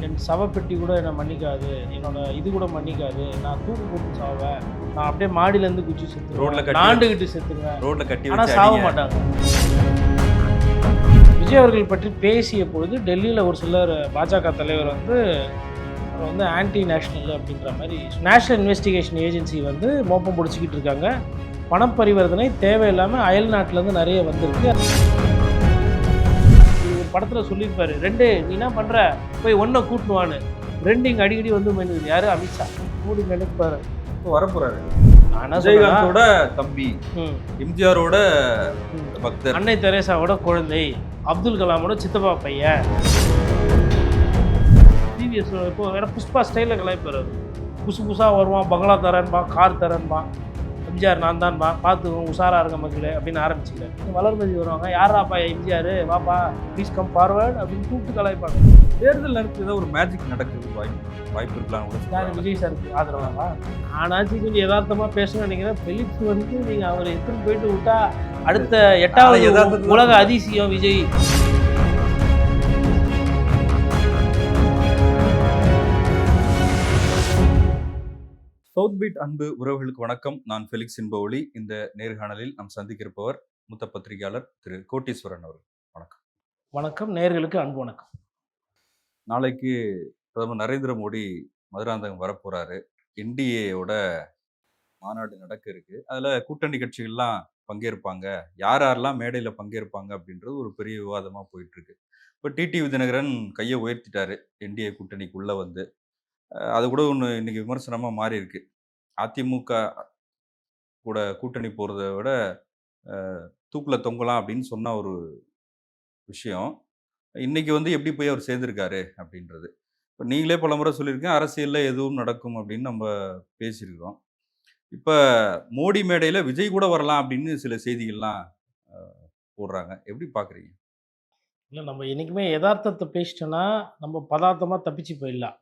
என் சவப்பெட்டி கூட என்னை மன்னிக்காது, என்னோட இது கூட மன்னிக்காது, நான் தூக்கு போட்டு சாவேன், நான் அப்படியே மாடியிலேருந்து குச்சி ரோட்ல செத்துருவேன், கட்டி நாண்டுகிட்டு செத்துருவேன், ரோட்ல கட்டி ஆனால் வச்சு சாவ அடிங்க. மாட்டாங்க. விஜய் அவர்கள் பற்றி பேசிய பொழுது டெல்லியில் ஒரு சிலர் பாஜக தலைவர் வந்து அவர் வந்து ஆன்டி நேஷ்னல் அப்படின்ற மாதிரி நேஷ்னல் இன்வெஸ்டிகேஷன் ஏஜென்சி வந்து மோப்பம் பிடிச்சிக்கிட்டு இருக்காங்க, பணப்பரிவர்த்தனை தேவையில்லாமல் அயல் நாட்டிலேருந்து நிறைய வந்திருக்கு. படத்தில் சொல்லியிருப்பாரு, ரெண்டு நீ என்ன பண்ணுற போய் ஒன்றை கூட்டுவான்னு, ரெண்டு இங்கே அடிக்கடி வந்து மெனுது யார் அமித்ஷா மூடி மெனுப்பாரு வரப்போறாரு. நான் என்ன விஜயகாந்தோட தம்பி, சொல்றேன், எம்ஜிஆரோட பக்தர், அன்னை தெரேசாவோட குழந்தை, அப்துல் கலாமோட சித்தப்பா பையன், டிவிஎஸ் இப்போ வேற புஷ்பா ஸ்டைலில் கலாய்ப்பார். புதுசு புதுசாக வருவான், பங்களா தரேன்பா, கார் தரேன்பா, எம்ஜிஆர் நான் தான்பா, பார்த்து உஷாராக இருக்க மக்களே அப்படின்னு ஆரம்பிச்சுக்கிறேன். வளர்மதி வருவாங்க, யாராப்பா எம்ஜிஆர் வாப்பா ப்ளீஸ் கம் ஃபார்வர்ட் அப்படின்னு கூப்பிட்டு கலாய்ப்பாங்க. தேர்தல் நேரத்தில் ஏதோ ஒரு மேஜிக் நடக்குது வாய்ப்பு இருக்கலாம் கூட யார் சொல்றாங்க. விஜய் சாருக்கு ஆதரவாங்க. ஆனாச்சும் கொஞ்சம் யதார்த்தமாக பேசணும்னு நினைக்கிறேன். பெலிக்ஸ் வந்து நீங்கள் அவர் எடுத்துன்னு போயிட்டு விட்டா அடுத்த 8வது யதார்த்தத்துல உலக அதிசயம் விஜய். சவுத் பீட் அன்பு உறவுகளுக்கு வணக்கம். நான் ஃபெலிக்ஸ் இன்பஒளி. இந்த நேர்காணலில் நாம் சந்திக்கிருப்பவர் மூத்த பத்திரிகையாளர் திரு கோட்டீஸ்வரன் அவர்கள். வணக்கம். வணக்கம், நேயர்களுக்கு அன்பு வணக்கம். நாளைக்கு பிரதமர் நரேந்திர மோடி மதுராந்தகம் வரப்போறாரு. என்டிஏயோட மாநாடு நடக்க இருக்கு. அதுல கூட்டணி கட்சிகள்லாம் பங்கேற்பாங்க, யார் யாரெல்லாம் மேடையில பங்கேற்பாங்க அப்படின்றது ஒரு பெரிய விவாதமா போயிட்டு இருக்கு. இப்போ டிடிவி தினகரன் கையை உயர்த்திட்டாரு என்டிஏ கூட்டணிக்குள்ள வந்து. அது கூட ஒன்று இன்னைக்கு விமர்சனமா மாறி இருக்கு. அதிமுக கூட கூட்டணி போறதை விட தூக்குல தொங்கலாம் அப்படின்னு சொன்ன ஒரு விஷயம் இன்னைக்கு வந்து எப்படி போய் அவர் சேர்ந்திருக்காரு அப்படின்றது. இப்போ நீங்களே பல முறை சொல்லியிருக்கேன், அரசியல்ல எதுவும் நடக்கும் அப்படின்னு நம்ம பேசியிருக்கிறோம். இப்போ மோடி மேடையில் விஜய் கூட வரலாம் அப்படின்னு சில செய்திகள்லாம் போடுறாங்க. எப்படி பார்க்குறீங்க? இல்லை, நம்ம என்றைக்குமே யதார்த்தத்தை பேசிட்டோன்னா நம்ம பதார்த்தமாக தப்பிச்சு போயிடலாம்.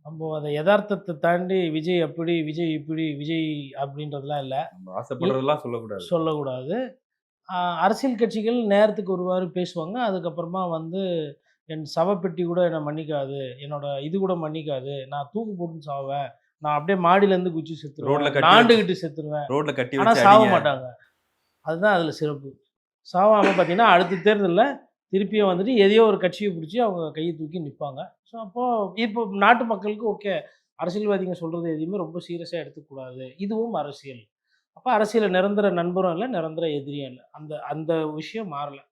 நம்ம அதை யதார்த்தத்தை தாண்டி விஜய் அப்படி, விஜய் இப்படி, விஜய் அப்படின்றதுலாம் இல்லை, நம்ம ஆசைப்படுறதெல்லாம் சொல்லக்கூடாது. சொல்லக்கூடாது. அரசியல் கட்சிகள் நேரத்துக்கு ஒருவாறு பேசுவாங்க. அதுக்கப்புறமா வந்து என் சவப்பெட்டி கூட என்னை மன்னிக்காது, என்னோட இது கூட மன்னிக்காது, நான் தூக்கு போட்டு சாவேன், நான் அப்படியே மாடியிலேருந்து குச்சி ரோட்ல செத்துருவேன், கட்டி நாண்டுகிட்டு செத்துருவேன், ரோட்ல கட்டி ஆனால் வச்சு சாவ அடிங்க. மாட்டாங்க. அதுதான் அதில் சிறப்பு. சாவாமல் பார்த்தீங்கன்னா அடுத்த தேர்தலில் திருப்பியும் வந்துட்டு எதையோ ஒரு கட்சியை பிடிச்சி அவங்க கையை தூக்கி நிற்பாங்க. ஸோ அப்போது இப்போ நாட்டு மக்களுக்கு ஓகே, அரசியல்வாதிங்க சொல்கிறது எதையுமே ரொம்ப சீரியஸாக எடுத்துக்கூடாது, இதுவும் அரசியல். அப்போ அரசியலில் நிரந்தர நண்பரும் இல்லை, நிரந்தர எதிரியும் இல்லை. அந்த அந்த விஷயம் மாறலை.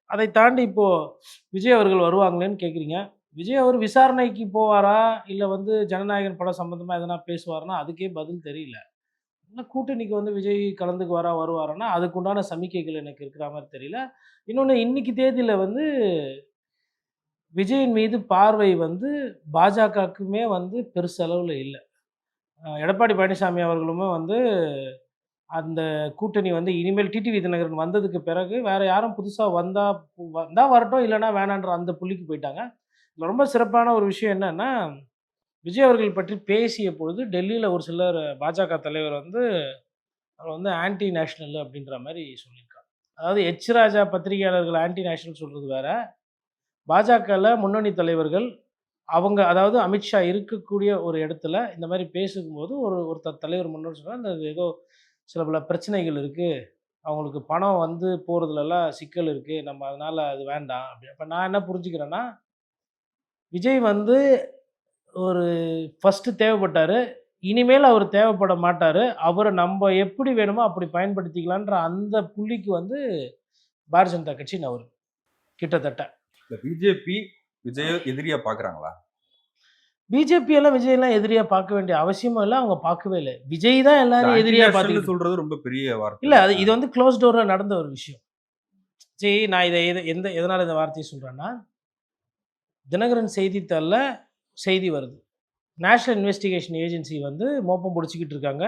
அதை தாண்டி இப்போது விஜய் அவர்கள் வருவாங்களேன்னு கேட்குறீங்க. விஜய் அவர் விசாரணைக்கு போவாரா, இல்லை வந்து ஜனநாயகன் படம் சம்மந்தமாக எதனா பேசுவார்னா அதுக்கே பதில் தெரியல. இல்லை கூட்டணிக்கு வந்து விஜய் கலந்துக்குவாரா வருவாரான்னா அதுக்குண்டான சமிக்கைகள் எனக்கு இருக்கிற மாதிரி தெரியல. இன்னொன்று, இன்னைக்கு தேதியில் வந்து விஜயின் மீது பார்வை வந்து பாஜகவுக்குமே வந்து பெருசளவில் இல்லை. எடப்பாடி பழனிசாமி அவர்களுமே வந்து அந்த கூட்டணி வந்து இனிமேல் டிடிவி தினகரன் வந்ததுக்கு பிறகு வேறு யாரும் புதுசாக வந்தால் வரட்டும், இல்லைன்னா வேணான்ற அந்த புள்ளிக்கு போயிட்டாங்க. இதில் ரொம்ப சிறப்பான ஒரு விஷயம் என்னன்னா, விஜய் அவர்கள் பற்றி பேசிய பொழுது டெல்லியில் ஒரு சிலர் பாஜக தலைவர் வந்து அவர் வந்து ஆன்டி நேஷ்னல் அப்படின்ற மாதிரி சொல்லியிருக்காங்க. அதாவது எச் ராஜா பத்திரிகையாளர்கள் ஆன்டி நேஷ்னல் சொல்கிறது வேற, பாஜகவில் முன்னணி தலைவர்கள் அவங்க, அதாவது அமித்ஷா இருக்கக்கூடிய ஒரு இடத்துல இந்த மாதிரி பேசும்போது ஒரு தலைவர் முன்னாடி சொன்னால் அந்த ஏதோ சில பல பிரச்சனைகள் இருக்குது, அவங்களுக்கு பணம் வந்து போகிறதுலலாம் சிக்கல் இருக்குது, நம்ம அதனால் அது வேண்டாம் அப்படி. அப்போ நான் என்ன புரிஞ்சுக்கிறேன்னா, விஜய் வந்து ஒரு ஃபஸ்ட்டு தேவைப்பட்டார், இனிமேல் அவர் தேவைப்பட மாட்டார், அவரை நம்ம எப்படி வேணுமோ அப்படி பயன்படுத்திக்கலான்ற அந்த புள்ளிக்கு வந்து பாரதிய ஜனதா கட்சி நவரு கிட்டத்தட்ட. பிஜேபி விஜய் எதிரியா பார்க்குறாங்களா? பிஜேபி எல்லாம் விஜயெல்லாம் எதிரியாக பார்க்க வேண்டிய அவசியமும் இல்லை, அவங்க பார்க்கவே இல்லை. விஜய் தான் எல்லாரும் எதிரியாக பார்த்து சொல்றது ரொம்ப பெரிய வார்த்தை. இல்லை. இது வந்து க்ளோஸ் டோரில் நடந்த ஒரு விஷயம். சரி, நான் இதை எதனால் இந்த வார்த்தையை சொல்கிறேன்னா, தினகரன் செய்தித்தாளில் செய்தி வருது, நேஷ்னல் இன்வெஸ்டிகேஷன் ஏஜென்சி வந்து மோப்பம் பிடிச்சிக்கிட்டு இருக்காங்க,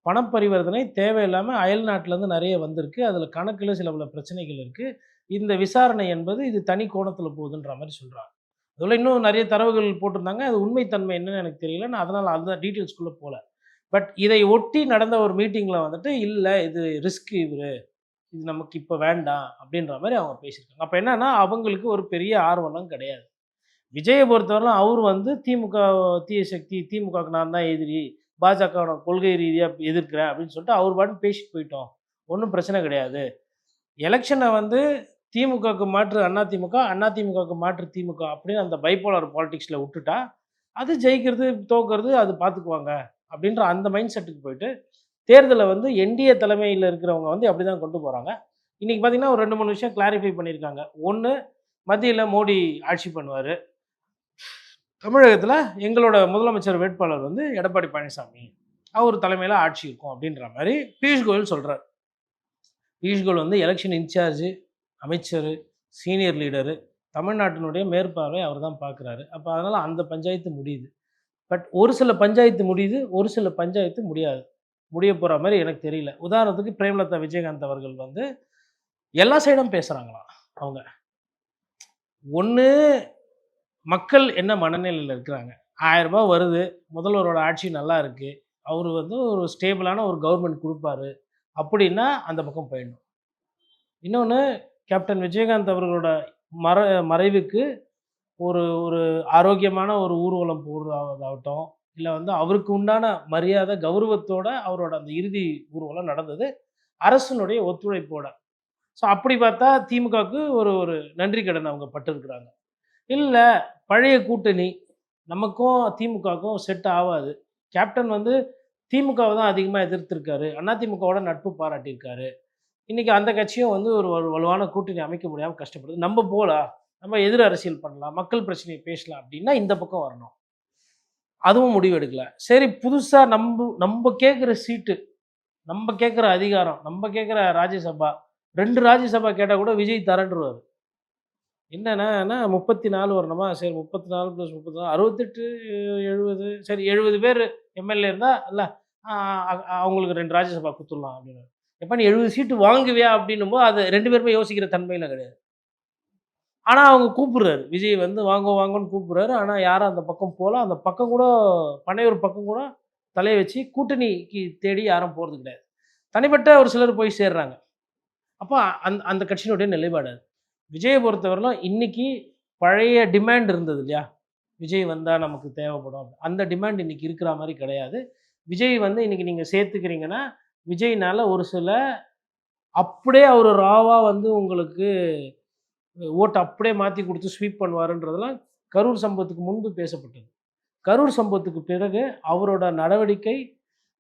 பணப்பரிவர்த்தனை தேவையில்லாமல் அயல் நாட்டிலேருந்து நிறைய வந்திருக்கு, அதில் கணக்கில் சில பல பிரச்சனைகள் இருக்குது, இந்த விசாரணை என்பது இது தனி கோணத்தில் போகுதுன்ற மாதிரி சொல்கிறாங்க. அதில் இன்னும் நிறைய தரவுகள் போட்டிருந்தாங்க, அது உண்மைத்தன்மை என்னன்னு எனக்கு தெரியல, நான் அதனால் அந்த டீட்டெயில்ஸ்குள்ளே போகல. பட் இதை ஒட்டி நடந்த ஒரு மீட்டிங்கில் வந்துட்டு இல்லை இது ரிஸ்க், இது நமக்கு இப்போ வேண்டாம் அப்படின்ற மாதிரி அவங்க பேசியிருக்காங்க. அப்போ என்னன்னா அவங்களுக்கு ஒரு பெரிய ஆர்வம்லாம் கிடையாது. விஜயை பொறுத்தவரையிலும் அவர் வந்து திமுக தீய சக்தி, திமுகவுக்கு நான் தான் எதிரி, பாஜகவோட கொள்கை ரீதியா எதிர்க்கிறேன் அப்படின்னு சொல்லிட்டு அவர் பாட்டுக்கு பேசிட்டு போயிட்டோம். ஒண்ணும் பிரச்சனை கிடையாது. எலக்ஷன வந்து திமுகவுக்கு மாற்று அதிமுக, அதிமுகவுக்கு மாற்று திமுக அப்படின்னு அந்த பைபோலார் பாலிடிக்ஸ்ல விட்டுட்டா, அது ஜெயிக்கிறது, தோற்கிறது அது பார்த்துக்குவாங்க. அப்படின்ற அந்த மைண்ட் செட்டுக்கு போயிட்டு, தேர்தல வந்து என்டிஏ தலைமையில இருக்கிறவங்க வந்து அப்படிதான் கொண்டு போறாங்க. இன்னைக்கு பார்த்தீங்கன்னா, ஒரு 2, 3 விஷயம் கிளாரிஃபை பண்ணியிருக்காங்க. 1 மத்தியில மோடி ஆட்சி பண்ணுவாரு. தமிழகத்தில எங்களோட முதலமைச்சர் வேட்பாளர் வந்து எடப்பாடி பழனிசாமி. அவர் தலைமையில ஆட்சி இருக்கும் அப்படின்ற மாரி பியூஷ் கோயல் சொல்றாரு. பியூஷ் கோயல் வந்து எலக்ஷன் இன்சார்ஜ், அமைச்சரு, சீனியர் லீடரு, தமிழ்நாட்டினுடைய மேற்பார்வை அவர் தான் பார்க்குறாரு. அப்ப அதனால அந்த பஞ்சாயத்து முடியுது. பட் ஒரு சில பஞ்சாயத்து முடியுது, ஒரு சில பஞ்சாயத்து முடியாது. முடிய போற மாரி எனக்கு தெரியல. உதாரணத்துக்கு பிரேமலதா விஜயகாந்த் அவர்கள் வந்து எல்லா சைடும் பேசுறாங்களாம் அவங்க. ஒண்ணு மக்கள் என்ன மனநிலையில இருக்கிறாங்க. ரூ. 1000 வருது. முதல்வரோட ஆட்சி நல்லா இருக்கு. அவரு வந்து ஒரு ஸ்டேபிளான ஒரு கவர்மெண்ட் குடுப்பாரு. அப்படின்னா அந்த பக்கம் போயிடணும். இன்னொன்னு கேப்டன் விஜயகாந்த் அவர்களோட மற மறைவுக்கு ஒரு ஒரு ஆரோக்கியமான ஒரு ஊர்வலம் போடுறதாகட்டும், இல்ல வந்து அவருக்கு உண்டான மரியாதை, கௌரவத்தோட அவரோட அந்த இறுதி ஊர்வலம் நடந்தது. அரசினுடைய ஒத்துழைப்போட. ஸோ அப்படி பார்த்தா திமுகவுக்கு ஒரு ஒரு நன்றி கடன் அவங்க பட்டிருக்கிறாங்க. இல்ல பழைய கூட்டணி நமக்கும் திமுகவுக்கும் செட் ஆவாது. கேப்டன் வந்து திமுகவ தான் அதிகமா எதிர்த்திருக்காரு. அதிமுகவோட நட்பு பாராட்டியிருக்காரு. இன்னைக்கு அந்த கட்சியும் வந்து ஒரு ஒரு வலுவான கூட்டணி அமைக்க முடியாம கஷ்டப்படுது. நம்ம போலாம். நம்ம எதிர் அரசியல் பண்ணலாம். மக்கள் பிரச்சனைய பேசலாம் அப்படின்னா இந்த பக்கம் வரணும். அதுவும் முடிவு எடுக்கல. சரி புதுசா நம்ப கேட்கிற சீட்டு, நம்ப கேட்கிற அதிகாரம், நம்ப கேட்கிற ராஜ்யசபா 2 ராஜ்யசபா கேட்டா கூட விஜய் தரன்ருவாரு. என்னன்னா 34 வரணுமா? சரி 34 + 34 68, 70 சரி 70 பேர் எம்எல்ஏ இருந்தா இல்ல அ அவங்களுக்கு 2 ராஜ்யசபா குடுத்துடலாம் அப்படின்னு. எப்பா நீ 70 சீட்டு வாங்குவியா? அப்படின்னும்போது அது 2 பேருமே யோசிக்கிற தன்மையில கிடையாது. ஆனா அவங்க கூப்பிடுறாரு. விஜய் வந்து வாங்கோ வாங்கோன்னு கூப்பிடுறாரு. ஆனா யாரும் அந்த பக்கம் போல. அந்த பக்கம் கூட பனையூர் பக்கம் கூட தலைய வச்சு கூட்டணிக்கு தேடி யாரும் போறது கிடையாது. தனிப்பட்ட ஒரு சிலர் போய் சேர்றாங்க. அப்ப அந்த கட்சியினுடைய நிலைப்பாடு அது. விஜய பொறுத்தவரையிலும் இன்னைக்கு பழைய டிமாண்ட் இருந்தது இல்லையா? விஜய் வந்தா நமக்கு தேவைப்படும். அந்த டிமாண்ட் இன்னைக்கு இருக்கிற மாரி கிடையாது. விஜய் வந்து இன்னைக்கு நீங்க சேர்த்துக்கிறீங்கன்னா, விஜய்னால ஒரு சில அப்படியே அவரு ராவா வந்து உங்களுக்கு ஓட்ட அப்படியே மாத்தி குடுத்து ஸ்வீப் பண்ணுவாருன்றதெல்லாம் கரூர் சம்பவத்துக்கு முன்பு பேசப்பட்டது. கரூர் சம்பவத்துக்கு பிறகு அவரோட நடவடிக்கை,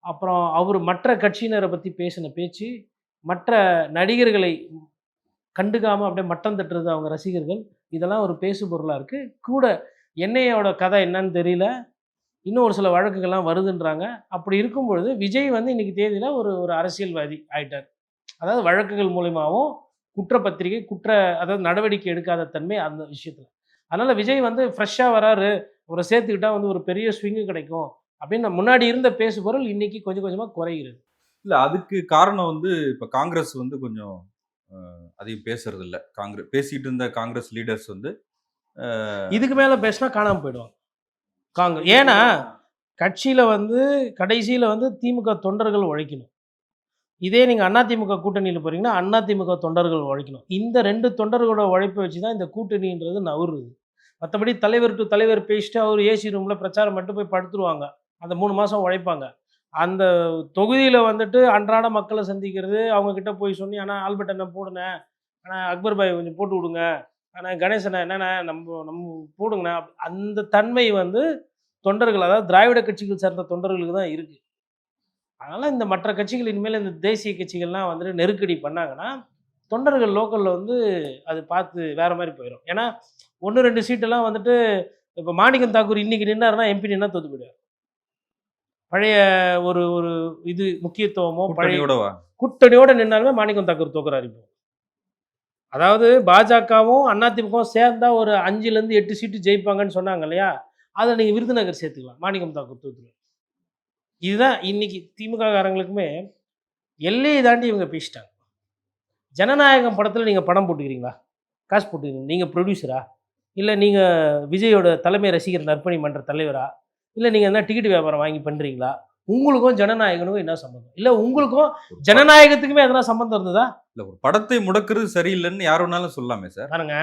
அப்புறம் அவரு மற்ற கட்சியினர பத்தி பேசின பேச்சு, மற்ற நடிகர்களை கண்டுக்காம அப்படியே மட்டம் தட்டுறது அவங்க ரசிகர்கள். இதெல்லாம் ஒரு பேசு பொருளா இருக்கு. கூட என்ஐஏவோட கதை என்னன்னு தெரியல. இன்னும் ஒரு சில வழக்குகள்லாம் வருதுன்றாங்க. அப்படி இருக்கும் பொழுது, விஜய் வந்து இன்னைக்கு தேதியில ஒரு ஒரு அரசியல்வாதி ஆயிட்டார். அதாவது வழக்குகள் மூலியமாவும், குற்றப்பத்திரிகை, அதாவது நடவடிக்கை எடுக்காத தன்மை அந்த விஷயத்துல. அதனால விஜய் வந்து ஃப்ரெஷ்ஷா வராரு. அவர சேர்த்துக்கிட்டா வந்து ஒரு பெரிய ஸ்விங் கிடைக்கும். அப்படின்னு முன்னாடி இருந்த பேசுபொருள் இன்னைக்கு கொஞ்சம் கொஞ்சமா குறைகிறது. இல்ல அதுக்கு காரணம் வந்து இப்ப காங்கிரஸ் வந்து கொஞ்சம் அதிகம் பேசுறது இல்ல. பேசிட்டு இருந்த காங்கிரஸ் லீடர்ஸ் வந்து அ இதுக்கு மேல பேசினா காணாம போயிடுவாங்க. ஏன்னா, கட்சியில வந்து கடைசியில வந்து திமுக தொண்டர்கள் உழைக்கணும். இதே நீங்க அதிமுக கூட்டணியில போறீங்கன்னா, அதிமுக தொண்டர்கள் உழைக்கணும். இந்த 2 தொண்டர்களோட உழைப்ப வச்சு தான் இந்த கூட்டணின்றது நவுருது. மத்தபடி தலைவர் டூ தலைவர் பேசிட்டு அவரு ஏசி ரூம்ல பிரச்சாரம் பண்ணிட்டு போய் படுத்துருவாங்க. அந்த 3 மாசம் உழைப்பாங்க. அந்த தொகுதியில வந்துட்டு அன்றாட மக்கள சந்திக்கிறது, அவங்க கிட்ட போய் சொல்லி, "அண்ணா ஆல்பர்ட் அண்ணன் போடுண்ணே, அண்ணா அக்பர் பாய் கொஞ்சம் போட்டு விடுங்க, அண்ணா கணேஷ் அண்ணா என்னண்ணே நம்ம போடுங்கண்ணா." அந்த தன்மை வந்து தொண்டர்கள் அதாவது திராவிட கட்சிகள் சார்ந்த தொண்டர்களுக்கு தான் இருக்கு. அதனால இந்த மற்ற கட்சிகள் இனிமேல் இந்த தேசிய கட்சிகள்லாம் வந்துட்டு நெருக்கடி பண்ணாங்கன்னா, தொண்டர்கள் லோக்கல்ல வந்து அது பார்த்து வேற மாரி போயிரும். ஏன்னா 1, 2 சீட்டெல்லாம் வந்துட்டு இப்ப மாணிக்கம் தாக்கூர் இன்னைக்கு நின்னாருன்னா, எம்பி நின்னா தோத்து போயிடுவாரு. பழைய ஒரு ஒரு இது முக்கியத்துவமோ, பழைய கூட்டணியோட கூட்டணியோட நின்னாலுமே மாணிக்கம் தாக்கூர் தோக்குறாரு இப்போ. அதாவது பாஜகவும், அதிமுகவும் சேர்ந்தா ஒரு 5லேருந்து 8 சீட்டு ஜெயிப்பாங்கன்னு சொன்னாங்க இல்லையா? அதுல நீங்க விருதுநகர் சேர்த்துக்கலாம். மாணிக்கம் தாக்கூர் தோத்துருவாரு. இதுதான் இன்னைக்கு திமுக காரங்களுக்குமே எல்லைய தாண்டி இவங்க பேசிட்டாங்க. ஜனநாயகம் படத்துல நீங்க படம் போட்டுக்கிறீங்களா? காசு போட்டுக்கிறீங்க. நீங்க புரொடியூசரா? இல்ல நீங்க விஜயோட தலைமை ரசிகர் நற்பணி மன்ற தலைவரா? இல்ல நீங்க என்ன டிக்கெட் வியாபாரம் வாங்கி பண்றீங்களா? உங்களுக்கும் ஜனநாயகனுக்கும் என்ன சம்பந்தம்? இல்ல உங்களுக்கும் ஒரு ஜனநாயகத்துக்குமே எதனா சம்பந்தம் இருந்ததா? இல்ல ஒரு படத்தை முடக்குறது சரியில்லைன்னு யார் வேணாலும் சொல்லலாமே சார். பாருங்க,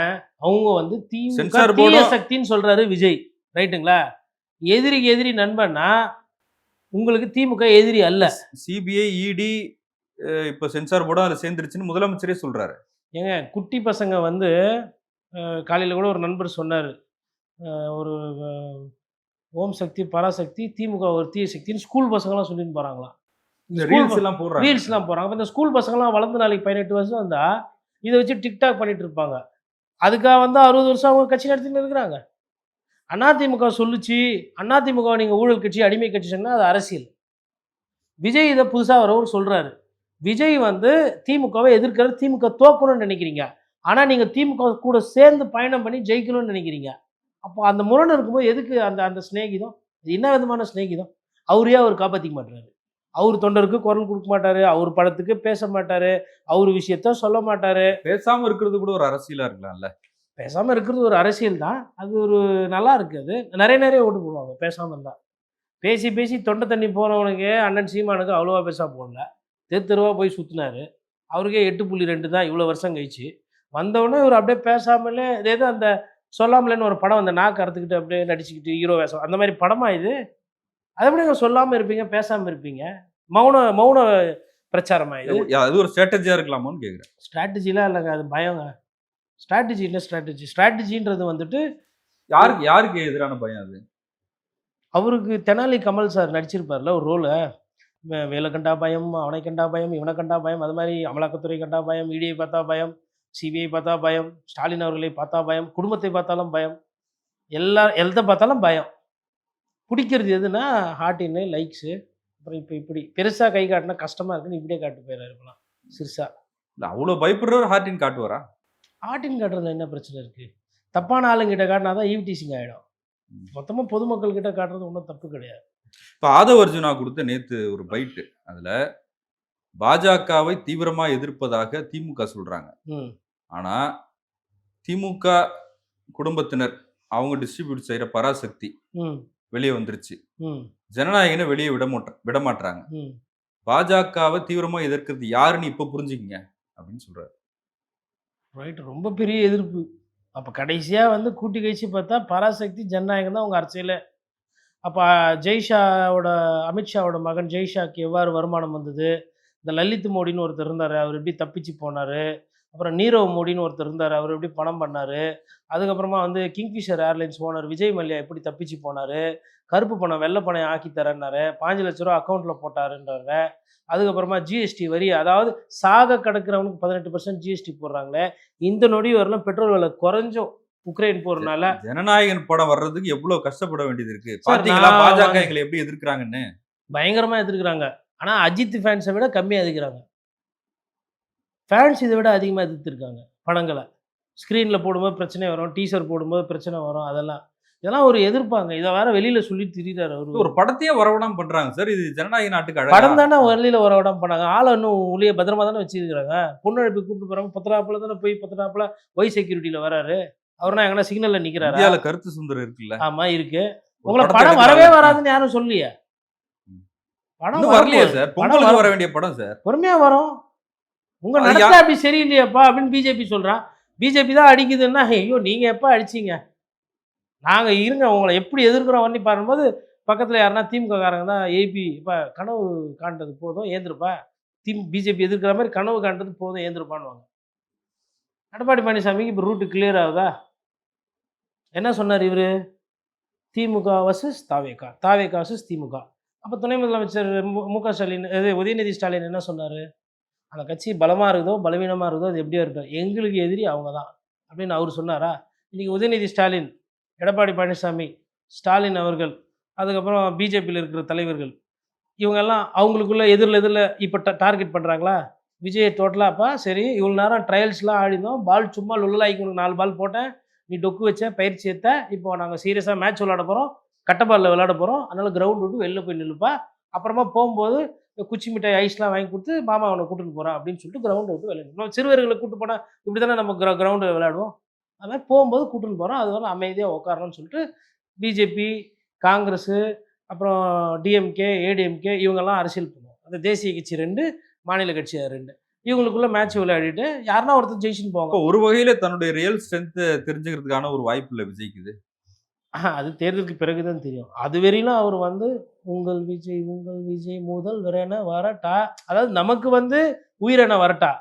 அவங்க வந்து திமுக சென்சார் தீய போர்டும் சக்தின்னு சொல்றாரு விஜய். ரைட்டுங்களா? எதிரிக்கு எதிரி நண்பன்னா, உங்களுக்கு திமுக எதிரி அல்ல. சிபிஐ, இடி இப்ப சென்சார் போர்டும் அதுல சேர்ந்துருச்சுன்னு முதலமைச்சரே சொல்றாரு. ஏங்க குட்டி பசங்க வந்து காலையில கூட ஒரு நண்பர் சொன்னாரு. ஒரு அ ஓம் சக்தி, பராசக்தி, திமுக ஒரு தீய சக்தின்னு ஸ்கூல் பசங்கலாம் சொல்லின்னு போறாங்களாம். இந்த இந்த ஸ்கூல் ரீல்ஸ் எல்லாம் போடுறாங்க. ரீல்ஸ்லாம் போடுறாங்க. அப்ப இந்த ஸ்கூல் பசங்கலாம் வளர்ந்து நாளைக்கு 18 வருஷம் வந்தா, இத வச்சு டிக்டாக் பண்ணிட்டு இருப்பாங்க. அதுக்கா வந்து 60 வருஷம் அவங்க கட்சி நடத்தின்னு இருக்கிறாங்க. அதிமுக சொல்லுச்சு, அதிமுகவ நீங்க ஊழல் கட்சி, அடிமை கட்சி சொன்னா அது அரசியல். விஜய் இத புதுசா வரவும் சொல்றாரு. விஜய் வந்து திமுகவ எதிர்க்கிறது, திமுக தோக்கணும்னு நெனைக்கிறீங்க. ஆனா நீங்க திமுக கூட சேர்ந்து பயணம் பண்ணி ஜெயிக்கணும்னு நெனைக்கிறீங்க. அப்போ அந்த முரண் இருக்கும்போது எதுக்கு அந்த அந்த சிநேகிதம்? இது என்ன விதமான சிநேகிதம்? அவரு ஏன் அவரு காப்பாத்திக்க மாட்றாரு? அவரு தொண்டருக்கு குரல் குடுக்க மாட்டாரு. அவரு படத்துக்கு பேச மாட்டாரு. அவரு விஷயத்த சொல்ல மாட்டாரு. பேசாம இருக்கிறது கூட ஒரு அரசியலா இருக்கலாம்ல. பேசாம இருக்கிறது ஒரு அரசியல் தான். அது ஒரு நல்லா இருக்கு அது. நெறைய ஓட்டு போடுவாங்க பேசாம இருந்தா. பேசி பேசி தொண்ட தண்ணி போனவனுக்கு அண்ணன் சீமானுக்கு அவ்வளவா பெருசா போடல. தெருவா போய் சுத்துனாரு. அவருக்கே 8.2 தான் இவ்வளோ வருஷம் கழிச்சு. வந்தவுடனே இவரு அப்படியே பேசாமலே இது ஏதோ அந்த சொல்லாமலேன்னு ஒரு படம் அந்த நாக்க அறுத்துக்கிட்டு அப்படியே நடிச்சுக்கிட்டு ஹீரோ வேஷம். அந்த மாரி படமா இது? அது எப்படிங்க சொல்லாம இருப்பீங்க, பேசாம இருப்பீங்க? மௌன மௌன பிரச்சாரமா இது? அது ஒரு ஸ்ட்ராட்டஜியா இருக்கலாமான்னு கேட்கிறேன். ஸ்ட்ராட்டஜிலாம் இல்லங்க. அது பயங்க. ஸ்ட்ராட்டஜி என்ன ஸ்ட்ராட்டஜி? ஸ்ட்ராட்டஜின்றது வந்துட்டு யாருக்கு யாருக்கு எதிரான பயம் அது? அவருக்கு தெனாலி கமல் சார் நடிச்சிருப்பார்ல ஒரு ரோல. வேல கண்டா பயம், அவனை கண்டா பயம், இவன கண்டா பயம். அது மாரி அமலாக்கத்துறை கண்டா பயம், இடியை பார்த்தா பயம், சிபிஐ பார்த்தா பயம், ஸ்டாலின் அவர்களை பார்த்தா பயம், குடும்பத்தை பார்த்தாலும் பயம். எத பார்த்தாலும் பயம். புடிக்கிறது எதுன்னா, ஹார்ட் இன்னு, லைக்ஸு. அப்புறம் இப்ப இப்படி. பெருசா கை காட்டினா கஷ்டமா இருக்குன்னு இப்படியே காட்டிட்டு போயிறாரு இப்பலாம். சிறுசா. இல்ல அவ்ளோ பயப்படுறவர் ஹார்டின் காட்டுவாரா? ஹார்டின் காட்டுறதுல என்ன பிரச்சனை இருக்கு? தப்பான ஆளுங்கிட்ட காட்டினா தான் ஈவ் டீசிங் ஆயிடும். ம். மொத்தமா பொதுமக்கள் கிட்ட காட்டுறது ஒண்ணும் தப்பு கிடையாது. இப்ப ஆதவ் அர்ஜுனா குடுத்த நேத்து ஒரு பைட். அதுல பாஜகவை தீவிரமா எதிர்ப்பதாக திமுக சொல்றாங்க. ம். ஆனா, திமுக குடும்பத்தினர் அவங்க டிஸ்ட்ரிபியூட் செய்ற பராசக்தி ம். வெளிய வந்துருச்சு. ம். ஜனநாயகன வெளிய விடமாட்றாங்க. ம். பாஜகவ தீவிரமா எதிர்க்கிறது யாருன்னு இப்ப புரிஞ்சுக்கங்க அப்படின்னு சொல்றாரு. ரைட். ரொம்ப பெரிய எதிர்ப்பு. அப்ப கடைசியா வந்து கூட்டி கழிச்சு பார்த்தா, பராசக்தி, ஜனநாயகம் தான் உங்க அரசியலே. அப்ப ஜெய்ஷாவோட அமித்ஷாவோட மகன் ஜெய்ஷாக்கு எவ்வாறு வருமானம் வந்தது? இந்த லலித் மோடின்னு ஒருத்தர் இருந்தாரு. அவரு எப்படி தப்பிச்சு போனாரு? அப்புறம் நீரவ் மோடின்னு ஒருத்தர் இருந்தாரு. அவரு எப்படி பணம் பண்ணாரு? அதுக்கப்புறமா வந்து kingfisher airlines owner Vijay Mallya எப்படி தப்பிச்சு போனாரு? கருப்பு பணம், வெள்ள பணம் ஆக்கி தரேன்னாரு. ரூ. 5,00,000 அக்கவுண்ட்ல போட்டாருன்றாங்க. அதுக்கப்புறமா ஜிஎஸ்டி வரி, அதாவது சாக கிடக்கிறவனுக்கு 18% ஜிஎஸ்டி போடுறாங்களே. இந்த நொடி வரலும் பெட்ரோல் விலை குறைஞ்சும் உக்ரைன் போறனால. ஜனநாயகன் படம் வர்றதுக்கு எவ்வளவு கஷ்டப்பட வேண்டியது இருக்கு. சார் பாத்தீங்களா நான் பாஜக வந்து எங்களை எப்படி எதிர்க்கிறாங்கன்னு? பயங்கரமா எதிர்க்கிறாங்க. ஆனா அஜித் ஃபேன்ஸ விட கம்மியா எதிர்க்கிறாங்க. ஃபேன்ஸ் இத விட அதிகமா எதிர்த்திருக்காங்க படங்கள. ஸ்க்ரீன்ல போடும்போது பிரச்சனை வரும். டீசர் போடும்போது பிரச்சனை வரும். அதெல்லாம். இதெல்லாம் ஒரு எதிர்ப்பாங்க. இத வேற வெளியில சொல்லி திரியிறாரு அவரு. ஒரு படத்தையே வரவிடாம பண்றாங்க சார். இது ஜனநாயக நாட்டுக்கு அழகா? படம் தானே வெளியில வர விடாம பண்ணாங்க. ஆள இன்னும் உள்ளயே பத்திரமா தானே வச்சிருக்காங்க. பொண்ணு அழைப்பு கூட்டிட்டு போறாங்க. பத்திராப்புல தானே போய் பத்திராப்புல ஒய் செக்யூரிட்டில வராரு. அவர்னா எங்கனா சிக்னல்ல நிக்கிறாரா? இந்தியால கருத்து சுதந்திரம் இருக்குல்ல. ஆமா இருக்கு. ஒரு உங்கள படத்தை படம் வரவே எடுக்கிறாங்க. வராதுன்னு யாரும் சொல்லலையே. ம். படம் இன்னும் வரலையே வரப்போகுது. சார். படம் பொங்கலுக்கு வர வர வேண்டிய படம் சார். பொறுமையா வரும். உங்க அது நடத்தை அப்படி சரியில்லையேப்பா அப்படின்னு பிஜேபி சொல்றான். பிஜேபி தான் அடிக்குதுன்னா, ஐயோ நீங்க எப்ப அடிச்சீங்க? நாங்க இருங்க உங்கள எப்படி எதிர்க்கிறோம் பண்ணி பாரும்போது, பக்கத்துல யாருன்னா திமுக காரங்க தான் எழுப்பி, "எப்பா கனவு காண்றது போதும் ஏந்திருப்பா. பிஜேபி எதிர்க்கிற மாரி கனவு காண்றது போதும் ஏந்திருப்பான்னுவாங்க." எடப்பாடி பழனிசாமிக்கு இப்ப ரூட் கிளியர் ஆகுதா? என்ன சொன்னாரு இவரு? திமுக வர்சஸ் தாவேகா. தாவேகா வர்சஸ் திமுக. அப்ப துணை முதலமைச்சர் மு.க. ஸ்டாலின் உதயநிதி ஸ்டாலின் என்ன சொன்னாரு? அந்த கட்சி பலமா இருக்குதோ, பலவீனமா இருக்குதோ, அது எப்படியோ இருக்கட்டும். எங்களுக்கு எதிரி அவங்க தான். அப்படின்னு அவரு சொன்னாரா? இன்னைக்கு உதயநிதி ஸ்டாலின், எடப்பாடி பழனிசாமி, ஸ்டாலின் அவர்கள், அதுக்கப்புறம் பிஜேபியில இருக்கிற தலைவர்கள், இவங்கெல்லாம் அவங்களுக்குள்ள எதிர்ல இப்ப டார்கெட் பண்றாங்களா? விஜய டோட்டலா அப்ப சரி இவ்வளோ நேரம் ட்ரையல்ஸ்லாம் ஆடினோம். பால் சும்மா லுள்ளலாய்க்கு உனக்கு 4 பால் போட்டேன். நீ டொக்கு வச்ச, பயிற்சி எடுத்த. இப்போ நாங்க சீரியஸா மேட்ச் விளையாட போறோம். கட்ட பால்ல விளையாட போறோம். அதனால கிரவுண்ட் விட்டு வெளில போய் நில்லுப்பா. அப்புறமா போம்போது குச்சி மிட்டாய், ஐஸ்லாம் வாங்கி குடுத்து, மாமா உன்ன கூட்டிட்டு போறேன் அப்படின்னு சொல்லிட்டு கிரவுண்ட விட்டு வெளில நம்ம சிறுவர்கள கூட்டு போனா இப்படி தானே நம்ம கிரவுண்ட்ல விளையாடுவோம். அது மாரி போம்போது கூட்டின்னு போறோம். அதுவரை அமைதியா உட்காரணும்னு சொல்லிட்டு பிஜேபி, காங்கிரஸு, அப்புறம் டிஎம்கே, ஏடிஎம்கே இவங்கெல்லாம் அரசியல் பண்ணுவோம். அந்த தேசிய கட்சி 2, மாநில கட்சி 2. இவங்களுக்குள்ள மேட்ச் விளையாடிட்டு யாருன்னா ஒருத்தர் ஜெயிச்சுன்னு போவாங்க. இப்போ ஒரு வகையில தன்னுடைய ரியல் ஸ்ட்ரென்த் தெரிஞ்சுக்கிறதுக்கான ஒரு வாய்ப்பு இல்ல விஜய்க்கு இது. அது தேர்தலுக்கு பிறகு தான் தெரியும். அதுவரையிலும் அவர் வந்து உங்கள் விஜய் முதல்வர் என வரட்டா, அதாவது நமக்கு வந்து உயிரென வரட்டா.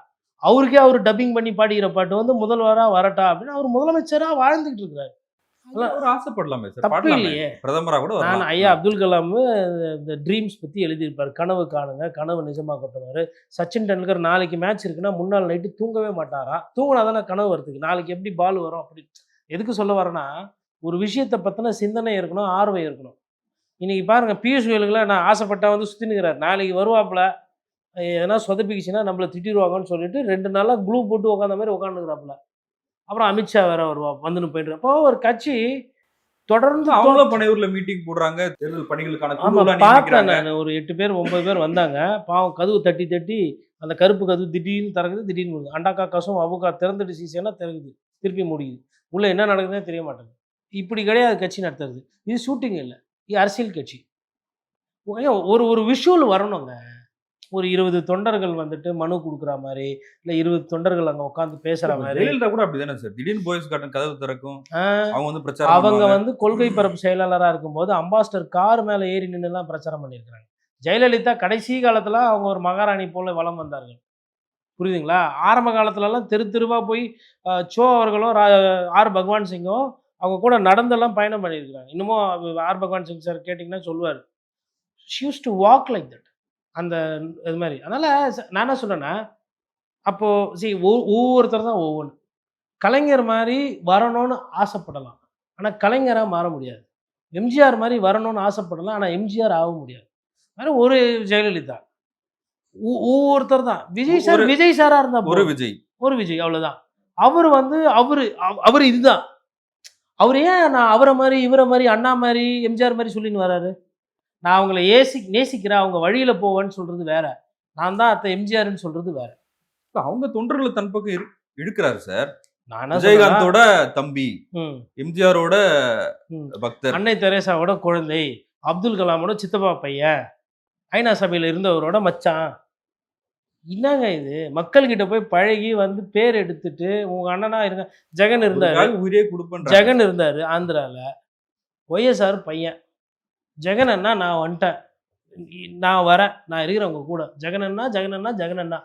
அவருக்கே அவரு டப்பிங் பண்ணி பாடிக்கிற பாட்டு வந்து முதல்வரா வரட்டா அப்படின்னு அவர் முதலமைச்சரா வாழ்ந்துகிட்டு இருக்கிறாரு. அதெல்லாம் ஒரு ஆசைப்படலாமே சார். தப்பு பாடலாமே. இல்லையே. பிரதமரா கூட நான் வரலாம். ஐயா அப்துல் கலாம் இந்த ட்ரீம்ஸ் பத்தி எழுதியிருப்பாரு. கனவு காணுங்க, கனவு நிஜமாக்கட்டும்னாரு. சச்சின் டெண்டுல்கர் நாளைக்கு மேட்ச் இருக்குன்னா முன்னாள் நைட்டு தூங்கவே மாட்டாராம். தூங்குனா தானே கனவு வரதுக்கு. நாளைக்கு எப்படி பால் வரும் அப்படி. எதுக்கு சொல்ல வரேன்னா, ஒரு விஷயத்த பத்தின சிந்தனை இருக்கணும், ஆர்வம் இருக்கணும். இன்னைக்கு பாருங்க பியூஷ் கோயலுக்குலாம் நான் ஆசைப்பட்டா வந்து சுத்தினுக்கிறாரு. நாளைக்கு வருவாப்புல, எதனா சொதப்பிக்கிச்சுன்னா நம்மள திட்டிருவாங்கன்னு சொல்லிட்டு 2 நாளா க்ளூ போட்டு உட்காந்த மாரி உட்காந்துக்கிறாப்புல. அப்புறம் அமித்ஷா வேற வருவா வந்துன்னு போயிட்டு. அப்போ ஒரு கட்சி தொடர்ந்து அவங்களும் பனையூர்ல மீட்டிங் போடுறாங்க. தேர்தல் பணிகளுக்கான ஆமா குழுலாம் பார்த்தேன் நியமிக்கிறாங்க. நானு. ஒரு 8 பேர் 9 பேர் வந்தாங்க. பாவம் கதவு தட்டி தட்டி அந்த கருப்பு கதவு திடீர்னு திறக்குது, திடீர்னு மூடுது. அண்டாக்கா கசும் அவுக்கா திறந்துட்டு சீசனா திறக்குது. திருப்பி மூடிக்குது. உள்ள என்ன நடக்குதுன்னே தெரிய மாட்டேங்குது. இப்படி கிடையாது கட்சி நடத்துறது. இது ஷூட்டிங் இல்ல. இது அரசியல் கட்சி. ஏன் ஒரு ஒரு விஷுவல் வரணுங்க. ஒரு 20 தொண்டர்கள் வந்துட்டு மனு குடுக்குற மாரி, இல்ல 20 தொண்டர்கள் அங்க உட்கார்ந்து பேசுற இப்ப மாரி. ஜெயலலிதா கூட அப்படிதானே சார். திடீர்னு போயஸ் கார்டன் கதவு திறக்கும். ஆ அவங்க வந்து பிரச்சாரம் அவங்க பண்ணுவாங்க. வந்து கொள்கை பரப்பு செயலாளரா இருக்கும்போது, அம்பாஸ்டர் கார் மேல ஏறி நின்னுலாம் பிரச்சாரம் பண்ணியிருக்கிறாங்க. ஜெயலலிதா கடைசி காலத்துல அவங்க ஒரு மகாராணி போல வலம் வந்தார்கள். புரியுதுங்களா? ஆரம்ப காலத்துலலாம் தெரு தெருவா போய் சோ அவர்களும், ஆர். பகவான் சிங்கும் அவங்க கூட நடந்தெல்லாம் பயணம் பண்ணியிருக்கிறாங்க. இன்னமும் ஆர். பகவான் சிங் சார் கேட்டீங்கன்னா சொல்லுவாரு. She used to walk like that. அந்த இது மாரி. அதனால நான் என்ன சொல்றேன்னா, அப்போ ஒவ்வொருத்தர் தான் ஒவ்வொன்னு. கலைஞர் மாரி வரணும்னு ஆசைப்படலாம். ஆனா கலைஞரா மாற முடியாது. எம்ஜிஆர் மாரி வரணும்னு ஆசைப்படலாம். ஆனா எம்ஜிஆர் ஆக முடியாது. வேற ஒரு ஜெயலலிதா. ஒவ்வொருத்தர் தான். விஜய் சார் ஒரு விஜய் சாரா இருந்தா ஒரு போதும். விஜய். ஒரு விஜய் அவ்வளோதான். அவரு வந்து அவரு இதுதான். அவரு ஏன் நான் அவர மாரி, இவர மாரி, அண்ணா மாரி, எம்ஜிஆர் மாரி சொல்லின்னு வராரு? நான் அவங்கள நேசிக்கிறேன். அவங்க வழியில போவேன்னு சொல்றது வேற. நான் தான் அத்த எம்ஜிஆர்ன்னு சொல்றது வேற. அவங்க தொண்டர்கள தன் பக்கம் இழுக்கிறாரு சார். நான் என்ன சொல்றேன்னா விஜயகாந்தோட தம்பி, ம், எம்ஜிஆரோட ம். பக்தர். அன்னை தெரேசாவோட குழந்தை, அப்துல் கலாமோட சித்தப்பா பையன், ஐநா சபையில இருந்தவரோட மச்சான். என்னங்க இது? மக்கள்கிட்ட போய் பழகி வந்து பேர் எடுத்துட்டு, உங்க அண்ணனா இருங்க ஜெகன் இருந்தாரு. அவருக்காக உயிரே குடுப்பேன்றாங்க. ஜெகன் இருந்தாரு ஆந்திரால. ஒய்எஸ்ஆர் பையன். ஜெகன் அண்ணா நான் வந்துட்டேன். நான் வரேன். நான் இருக்கிறேன் உங்க கூட. ஜெகன் அண்ணா, ஜெகன் அண்ணா, ஜெகன் அண்ணா.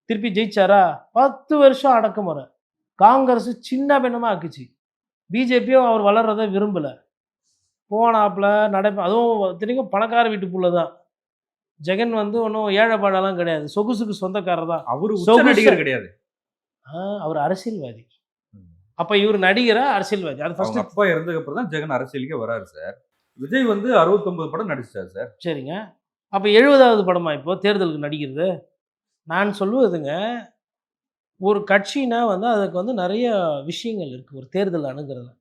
திருப்பி ஜெயிச்சாரா? 10 வருஷம் அடக்குமுறை. காங்கிரஸ் சின்ன பின்னமா ஆக்குச்சு. பிஜேபியும் அவர் வளர்றத விரும்பல. போனாப்ல அதுவும் இத்தனைக்கும் பணக்கார வீட்டு புள்ள தான். ஜெகன் வந்து ஒண்ணும் ஏழைப்பாழலாம் கிடையாது. சொகுசுக்கு சொந்தக்காரர் தான். அவரு உச்ச சொகுசு நடிகர் கிடையாது. அவர் அரசியல்வாதி. ம். அப்ப இவரு நடிகரா? அரசியல்வாதி. அது அவங்க ஃபர்ஸ்ட். அப்பா இறந்ததுக்கு அப்புறம் தான் ஜெகன் அரசியலுக்கே வராரு சார். விஜய் வந்து 69 படம் நடிச்சிட்டாரு சார். சரிங்க. அப்ப 70வது படமா இப்போ தேர்தலுக்கு நடிக்கிறது? நான் சொல்லுவதுங்க, ஒரு கட்சினா வந்து அதுக்கு வந்து நெறைய விஷயங்கள் இருக்கு. ஒரு தேர்தல் அணுகுறதுல.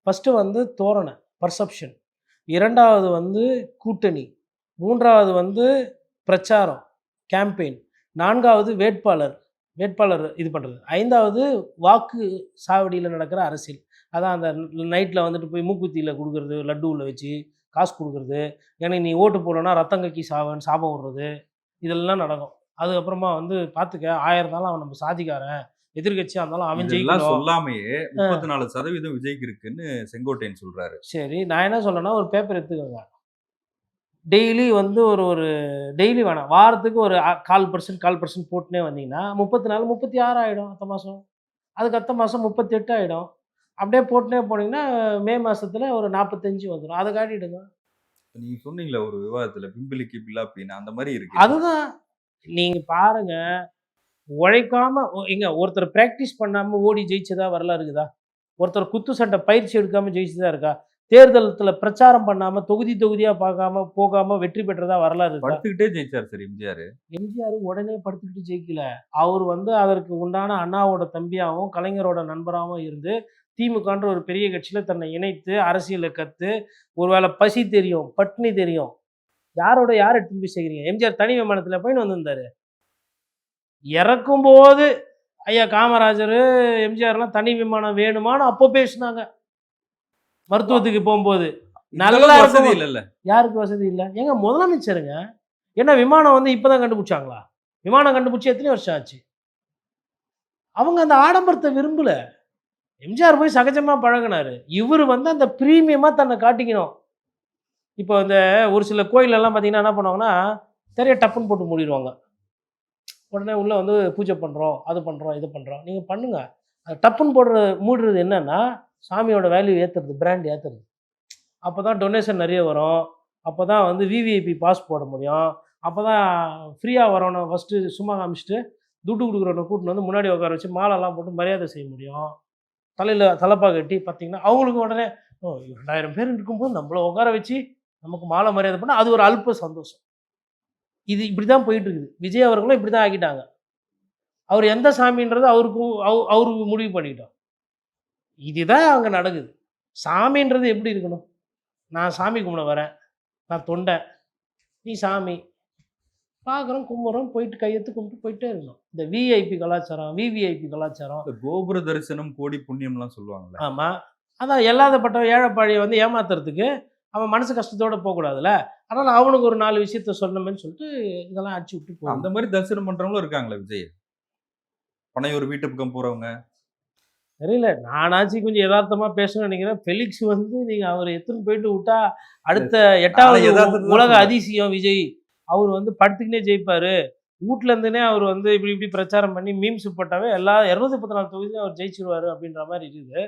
ஃபர்ஸ்ட்டு வந்து தோரணை, பெர்செப்ஷன். 2வது வந்து கூட்டணி. 3வது வந்து பிரச்சாரம், கேம்பெயின். 4வது வேட்பாளர் இது பண்றது. 5வது வாக்கு சாவடியில நடக்கிற அரசியல். அதான் அந்த நைட்ல வந்துட்டு போய் மூக்குத்தியில குடுக்குறது, லட்டு உள்ள வச்சு, காசு குடுக்குறது. எனக்கு நீ ஓட்டு போடலன்னா ரத்தம் கக்கி சாவேன்னு சாபம் விடுறது. இதெல்லாம் நடக்கும். அதுக்கப்புறமா வந்து பார்த்துக்க 1000 இருந்தாலும் அவன் நம்ம சாதிக்காரன். எதிர்க்கட்சியா இருந்தாலும் அவன் இதெல்லாம் ஜெயிக்கணும். சொல்லாமயே அ 34% விஜய்க்கு இருக்குன்னு செங்கோட்டையன் சொல்றாரு. சரி. நான் என்ன சொல்றேன்னா, ஒரு பேப்பர் எடுத்துக்கோங்க. டெய்லி வந்து ஒரு ஒரு டெய்லி வேணாம். வாரத்துக்கு ஒரு 1/4% போட்டுன்னே வந்தீங்கன்னா, 34 36 ஆயிடும் அடுத்த மாசம். அதுக்கு அடுத்த மாசம் 38 ஆயிடும். அப்படியே போட்டுன்னே போனீங்கன்னா, மே மாசத்துல ஒரு 45 வந்துரும். அத காட்டிடுங்க. நீங்க சொன்னீங்கல்ல ஒரு விவாதத்துல பிம்பிலிக்கு பிலாப்பின்னு அந்த மாரி இருக்கு. அதுதான். நீங்க பாருங்க, உழைக்காம ஒருத்தர் பிராக்டிஸ் பண்ணாம ஓடி ஜெயிச்சதா வரலாறு இருக்குதா? ஒருத்தர் குத்து சண்டை பயிற்சி எடுக்காம ஜெயிச்சதா இருக்கா? தேர்தலத்துல பிரச்சாரம் பண்ணாம, தொகுதி தொகுதியா போகாம வெற்றி பெற்றதா வரலாறு இருக்கா? படுத்துக்கிட்டே ஜெயிச்சாரு சார் எம்ஜிஆர். எம்ஜிஆர் உடனே படுத்துக்கிட்டு ஜெயிக்கல. அவரு வந்து அதற்கு உண்டான அண்ணாவோட தம்பியாவும், கலைஞரோட நண்பராவும் இருந்து, திமுகன்ற ஒரு பெரிய கட்சியில தன்னை இணைத்து, அரசியல கத்து, ஒருவேள பசி தெரியும், பட்னி தெரியும். யார எடுத்துன்னு போய் சேர்க்கிறீங்க? எம்ஜிஆர் தனி விமானத்துல போயின்னு வந்திருந்தாரு. இறக்கும்போது ஐயா காமராஜரு, எம்ஜிஆர்லாம் தனி விமானம் வேணுமான்னு அப்போ பேசுனாங்க. மருத்துவத்துக்கு போம்போது. இந்த நல்லா அளவுக்கு வசதி இருக்கும். இல்லல்ல. யாருக்கு வசதி இல்ல? ஏங்க முதலமைச்சருங்க. ஏன்னா விமானம் வந்து இப்ப தான் கண்டுபிடிச்சாங்களா? விமானம் கண்டுபிடிச்சு எத்தனை வருஷம் ஆச்சு? அவங்க அந்த ஆடம்பரத்த விரும்பல. எம்ஜிஆர் போய் சகஜமா பழகுனாரு. இவரு வந்து அந்த பிரீமியமா தன்னை காட்டிக்கணும். இப்போ இந்த ஒரு சில கோயில்லலாம் பார்த்தீங்கன்னா, என்ன பண்ணுவாங்கன்னா, திரைய டப்புன்னு போட்டு மூடிருவாங்க. உடனே உள்ள வந்து பூஜை பண்றோம், அது பண்றோம், இது பண்றோம். நீங்க பண்ணுங்க. அது டப்புன்னு மூடுறது என்னன்னா, சாமியோட வேல்யூ ஏத்துறது, பிராண்ட் ஏத்துறது. அப்பதான் டொனேஷன் நெறைய வரும். அப்பதான் வந்து விவிஐபி பாஸ் போட முடியும். அப்பதான் ஃப்ரீயா வரவன ஃபர்ஸ்ட்டு சும்மா காமிச்சுட்டு, துட்டு குடுக்குறவன கூட்டின்னு வந்து முன்னாடி உட்கார வச்சு மாலைலாம் போட்டு மரியாதை செய்ய முடியும். தலையில தலப்பா கட்டி பார்த்தீங்கன்னா, அவங்களுக்கு உடனே ஓ 2000 பேர் இருக்கும்போது நம்மள உட்கார வச்சு, நமக்கு மாலை மரியாதை பண்ணா, அது ஒரு அல்ப சந்தோஷம். இது இப்படி தான் போயிட்டு இருக்குது. விஜய் அவர்களும் இப்படி தான் ஆக்கிட்டாங்க. அவர் எந்த சாமின்றது அவரு முடிவு பண்ணிக்கிட்டோம். இதுதான் அங்க நடக்குது. சாமின்றது எப்படி இருக்கணும்? நான் சாமி கும்பிட வரேன். நான் தொண்டன். நீ சாமி. பார்க்குறோம், கும்பிட்றோம், போயிட்டு கையெடுத்து கும்பிட்டு போயிட்டே இருக்கணும். இந்த விஐபி கலாச்சாரம், விவிஐபி கலாச்சாரம். இந்த கோபுர தரிசனம் கோடி புண்ணியம்லாம் சொல்லுவாங்கல்ல. ஆமா. அதான் இல்லாதப்பட்டவன் ஏழைப்பாழிய வந்து ஏமாத்துறதுக்கு, அவன் மனசு கஷ்டத்தோட போக்கூடாதுல்ல. அதனால அவனுக்கு ஒரு 4 விஷயத்த சொல்லணுமேன்னு சொல்லிட்டு, இதெல்லாம் அடிச்சு விட்டு அந்த போகுது. மாரி தரிசனம் பண்றவங்களும் இருக்காங்களே விஜய். பனையூர் வீட்டு பக்கம் போறவங்க. தெரியல. நானாச்சும் கொஞ்சம் எதார்த்தமா பேசணும்னு நெனைக்கிறேன். ஃபெலிக்ஸ் வந்து நீங்க அவர எடுத்துன்னு போயிட்டு விட்டா, அடுத்த நானும் 8வது எதார்த்தத்த தான் உலக சொன்னேன். அதிசயம் விஜய். அவரு வந்து படுத்துக்கினே ஜெயிப்பாரு. வூட்ல இருந்துனே அவரு வந்து இப்டி இப்டி பிரச்சாரம் பண்ணி மீம்ஸ் போட்டாவே எல்லா 214 தொகுதியிலும் அவர் ஜெயிச்சுருவாரு அப்டின்ற மாரி இருக்குது.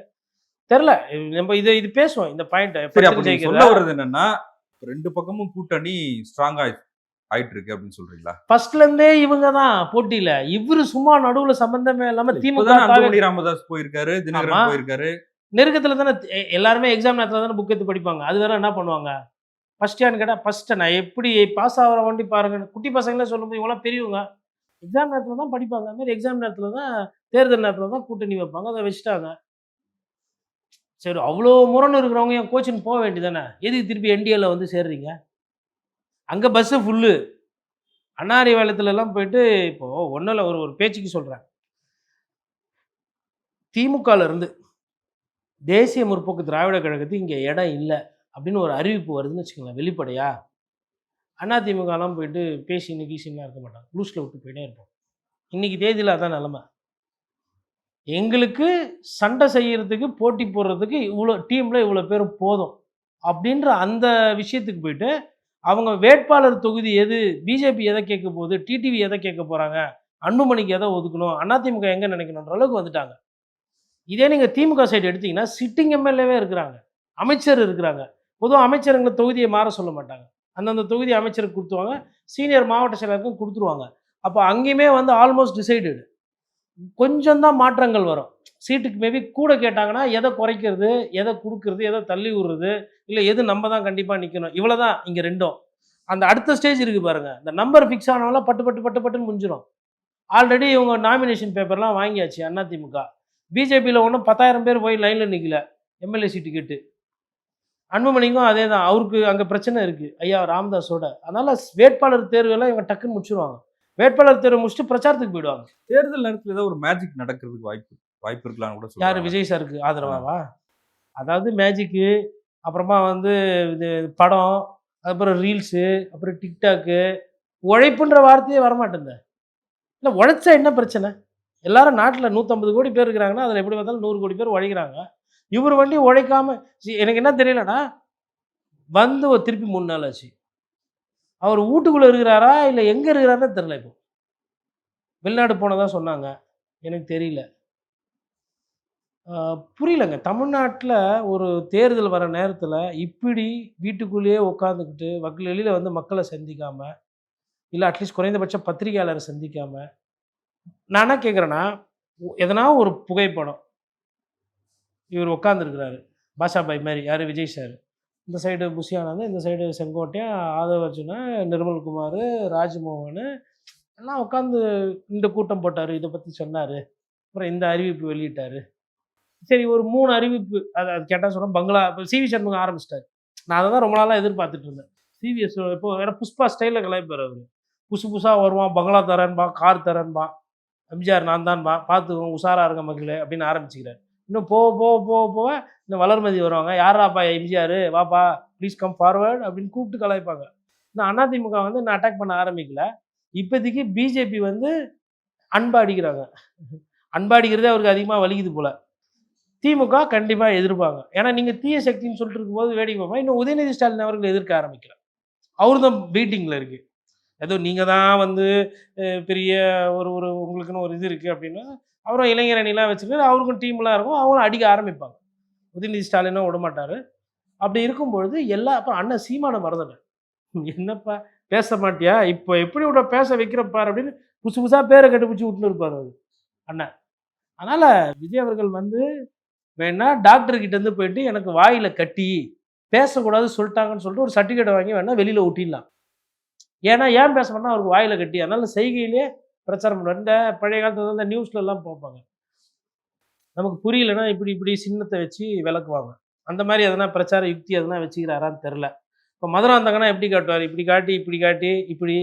தெர்ல. நம்ம இது பேசுவோம். இந்த பாயிண்ட்ட சரி, அப்ப படுத்துன்னு நீங்க சொல்ல ஜெயிக்கிறதா? வர்றது என்னன்னா, 2 பக்கமும் கூட்டணி ஸ்ட்ராங்கா ஆயிட்டு இருக்கு அப்படின்னு சொல்றீங்களா? ஃபர்ஸ்ட்ல இருந்தே இவங்க தான் போட்டியில. இவரு சும்மா நடுவுல சம்மந்தமே இல்லாம திமுக இப்பதானே தாவே அன்புமணி ராமதாஸ் போயிருக்காரு, ஆமா. தினகரன் போயிருக்காரு. நெருக்கத்துல தானே எல்லாருமே எக்ஸாம் நேரத்துல தானே புக் எடுத்து படிப்பாங்க. அது வேற என்ன பண்ணுவாங்க? ஃபர்ஸ்ட்டியான்னு கேட்டா, ஃபர்ஸ்ட்டு நான் எப்படி பாஸ் ஆகுற வண்டி பாருங்கன்னு குட்டி பசங்களே சொல்லும்போது இவங்கலாம் பெரியவங்க. எக்ஸாம் நேரத்துல தான் படிப்பாங்க. அது மாரி எக்ஸாம் நேரத்துல தான் தேர்தல் நேரத்துல தான் கூட்டணி வைப்பாங்க. அத வச்சுட்டாங்க. சரி அவ்ளோ முரண் இருக்கிறவங்க ஏன் கோச்சின்னு போ வேண்டியது தானே? எதுக்கு திருப்பி என்டிஏல வந்து சேர்றீங்க? அங்க பஸ்ஸு ஃபுல்லு. அண்ணா அறிவாலயத்துலலாம் போயிட்டு இப்போ ஒண்ணும் இல்ல ஒரு ஒரு பேச்சுக்கு சொல்றேன். திமுகல இருந்து தேசிய முற்போக்கு திராவிட கழகத்துக்கு இங்க இடம் இல்ல. அப்படின்னு ஒரு அறிவிப்பு வருதுன்னு வச்சுக்கங்களேன் வெளிப்படையா. அதிமுகலாம் போயிட்டு பேசின்னு கீசின்லாம் இருக்க மாட்டாங்க. லூஸ்ல விட்டு போயிட்டே இருப்போம். இன்னைக்கு தேதியில அதான் நெலைம. எங்களுக்கு சண்டை செய்யறதுக்கு, போட்டி போடுறதுக்கு இவ்ளோ டீம்ல இவ்ளோ பேர் போதும். அப்படின்ற அந்த விஷயத்துக்கு போயிட்டு, அவங்க வேட்பாளர் தொகுதி எது? பிஜேபி எத கேட்க போகுது? டிடிவி எத கேட்க போறாங்க? அன்புமணிக்கு எத ஒதுக்கணும்? அதிமுக எங்க நினைக்கணுன்ற அளவுக்கு வந்துட்டாங்க. இதே நீங்க திமுக சைடு எடுத்தீங்கன்னா, சிட்டிங் எம்எல்ஏவே இருக்கிறாங்க. அமைச்சர் இருக்கிறாங்க. பொதுவா அமைச்சருங்கள தொகுதிய மாற சொல்ல மாட்டாங்க. அந்தந்த தொகுதி அமைச்சருக்கு குடுத்துருவாங்க. சீனியர் மாவட்ட செயலருக்கும் குடுத்துருவாங்க. அப்ப அங்கேயுமே வந்து ஆல்மோஸ்ட் டிசைடட். கொஞ்சம் தான் மாற்றங்கள் வரும். சீட்டுக்கு மேபி கூட கேட்டாங்கன்னா, எத குறைக்கிறது? எத குடுக்குறது? எத தள்ளி விடுறது? இல்ல எது நம்ம தான் கண்டிப்பா நிக்கணும். இவ்வளதான் இங்க 2ம். அந்த அடுத்த ஸ்டேஜ் இருக்கு பாருங்க. இந்த நம்பர் ஃபிக்ஸ் ஆனவன்லாம் பட்டு பட்டு பட்டு பட்டுன்னு முடிஞ்சிரும். ஆல்ரெடி இவங்க நாமினேஷன் பேப்பர்லாம் வாங்கியாச்சு அதிமுக. பிஜேபியில ஒண்ணும் 10,000 பேர் போய் லைன்ல நிக்கல. எம்எல்ஏ சீட்டு கேட்டு. அன்புமணிக்கும் அதேதான். அவருக்கு அங்க பிரச்சனை இருக்கு. ஐயா ராமதாஸோட. அதனால வேட்பாளர் தேர்வெல்லாம் இவங்க டக்குன்னு முடிச்சுருவாங்க. வேட்பாளர் தேர்வு முடிச்சுட்டு பிரச்சாரத்துக்கு போயிடுவாங்க. தேர்தல் நேரத்துல ஏதோ ஒரு மேஜிக் நடக்கிறதுக்கு வாய்ப்பு வாய்ப்பு இருக்கலாம்னு கூட யாரு சொல்றாங்க. விஜய் சாருக்கு ஆ. ஆதரவாவா? அதாவது மேஜிக்கு, அப்புறமா வந்து இது படம், அப்புறம் ரீல்ஸு, அப்புறம் டிக்டாக்கு, உழைப்புன்ற வார்த்தையே வரமாட்டேன்து. இல்ல உழைச்சா என்ன பிரச்சனை? எல்லாரும் நாட்டுல 150 கோடி பேர் இருக்கிறாங்கன்னா, அதுல எப்படி பார்த்தாலும் 100 கோடி பேர் உழைக்கிறாங்க. இவரு வண்டி உழைக்காம எனக்கு என்ன தெரியலன்னா, வந்து ஒரு திருப்பி 3 நாள் ஆச்சு. அவரு வூட்டுக்குள்ள இருக்கிறாரா? இல்ல எங்க இருக்கிறாருன்னே தெரியல இப்போ. வெளிநாடு போனதா சொன்னாங்க. எனக்கு தெரியல. ஆ புரியலங்க. தமிழ்நாட்ல ஒரு தேர்தல் வர நேரத்தில, இப்பிடி வீட்டுக்குள்ளேயே உட்காந்துக்கிட்டு, வெளியில வந்து மக்கள சந்திக்காம, இல்ல அட்லீஸ்ட் குறைந்தபட்சம் பத்திரிகையாளர சந்திக்காம, நான் என்ன கேட்கிறேன்னா, எதனா ஒரு புகைப்படம். இவரு உட்கார்ந்திருக்கிறாரு. பாஷா பாய் மாரி. யாரு? விஜய் சார். இந்த சைடு புஷி ஆனந்த், இந்த சைடு செங்கோட்டையன், ஆதவ் அர்ஜுனா, நிர்மல்குமாரு, ராஜ்மோகனு எல்லாம் உட்கார்ந்து இந்த கூட்டம் போட்டாரு. இத பத்தி சொன்னாரு. அப்புறம் இந்த அறிவிப்பு வெளியிட்டாரு. சரி ஒரு 3 அறிவிப்பு. அது கேட்டா சொன்னா பங்களா இப்ப சிவி சண்முகம் ஆரம்பிச்சுட்டாரு. நான் அத தான் ரொம்ப நாளா எதிர்பார்த்துட்டு இருந்தேன். சிவிஎஸ் இப்போ வேற புஷ்பா ஸ்டைல்ல கலாய்ப்பாரு அவரு. புதுசு புதுசா வருவான். பங்களா தரேன்பான், கார் தரேன்பான். எம்ஜிஆர் நான் தான்பான். பார்த்துக்கோங்க உஷாரா இருங்க மக்களே அப்படின்னு ஆரம்பிச்சுக்கிறாரு. இன்னும் போக போக போக போக இந்த வளர்மதி வருவாங்க. யார்ராப்பா எம்ஜிஆர் வாப்பா ப்ளீஸ் கம் ஃபார்வர்ட் அப்படின்னு கூப்பிட்டு கலாய்ப்பாங்க. இந்த அதிமுக வந்து இன்னும் அட்டாக் பண்ண ஆரம்பிக்கல. இப்போதைக்கு பிஜேபி வந்து அன்பா அடிக்கிறாங்க. அன்பா அடிக்கிறதே அவருக்கு அதிகமா வலிக்குது போல. திமுக கண்டிப்பா எதிர்ப்பாங்க. ஏன்னா நீங்க தீய சக்தின்னு சொல்லிட்டு இருக்கும்போது வேடிக்கை பார்ப்போம். இன்னும் உதயநிதி ஸ்டாலின் அவர்கள் எதிர்க்க ஆரம்பிக்கல. அவரு தான் வெயிட்டிங்ல இருக்கு. ஏதோ நீங்க தான் வந்து பெரிய ஒரு ஒரு உங்களுக்குன்னு ஒரு இது இருக்கு அப்படின்னா, அவரும் இளைஞர் அணிலாம் வச்சுருக்காரு. அவருக்கும் டீம்லாம் இருக்கும். அவங்களும் அடிக்க ஆரம்பிப்பாங்க. உதயநிதி ஸ்டாலினும் விடமாட்டாரு. அப்படி இருக்கும்பொழுது அப்புறம் அண்ணன் சீமான மறந்துட்டேன். என்னப்பா பேச மாட்டியா? இப்போ எப்படி உன்ன பேச வைக்கிறேன் பாரு அப்படின்னு புதுசு புதுசா பேர கண்டுபிடிச்சு விட்டுன்னு இருப்பாரு அவரு அண்ணன். அதனால விஜய் அவர்கள் வந்து வேணா டாக்டர் கிட்ட இருந்து போயிட்டு எனக்கு வாயில கட்டி பேசக்கூடாது சொல்லிட்டாங்கன்னு சொல்லிட்டு ஒரு சர்டிஃபிகேட் வாங்கி வேணா வெளியில ஒட்டிடலாம். ஏன்னா ஏன் பேச மாட்டேன்னா அவருக்கு வாயில கட்டி. அதனால செய்கையிலே பிரச்சாரம் பண்ணுவார். இந்த பழைய காலத்துல இந்த நியூஸ்ல எல்லாம் பார்ப்பாங்க. நமக்கு புரியலன்னா இப்படி இப்படி சின்னத்தை வச்சு விளக்குவாங்க. அந்த மாதிரி எதனா பிரச்சார யுக்தி எதனா வச்சுக்கிறாரான்னு தெரில. இப்போ மதுராந்தகனா எப்படி காட்டுவார்? இப்படி காட்டி, இப்படி காட்டி, இப்படி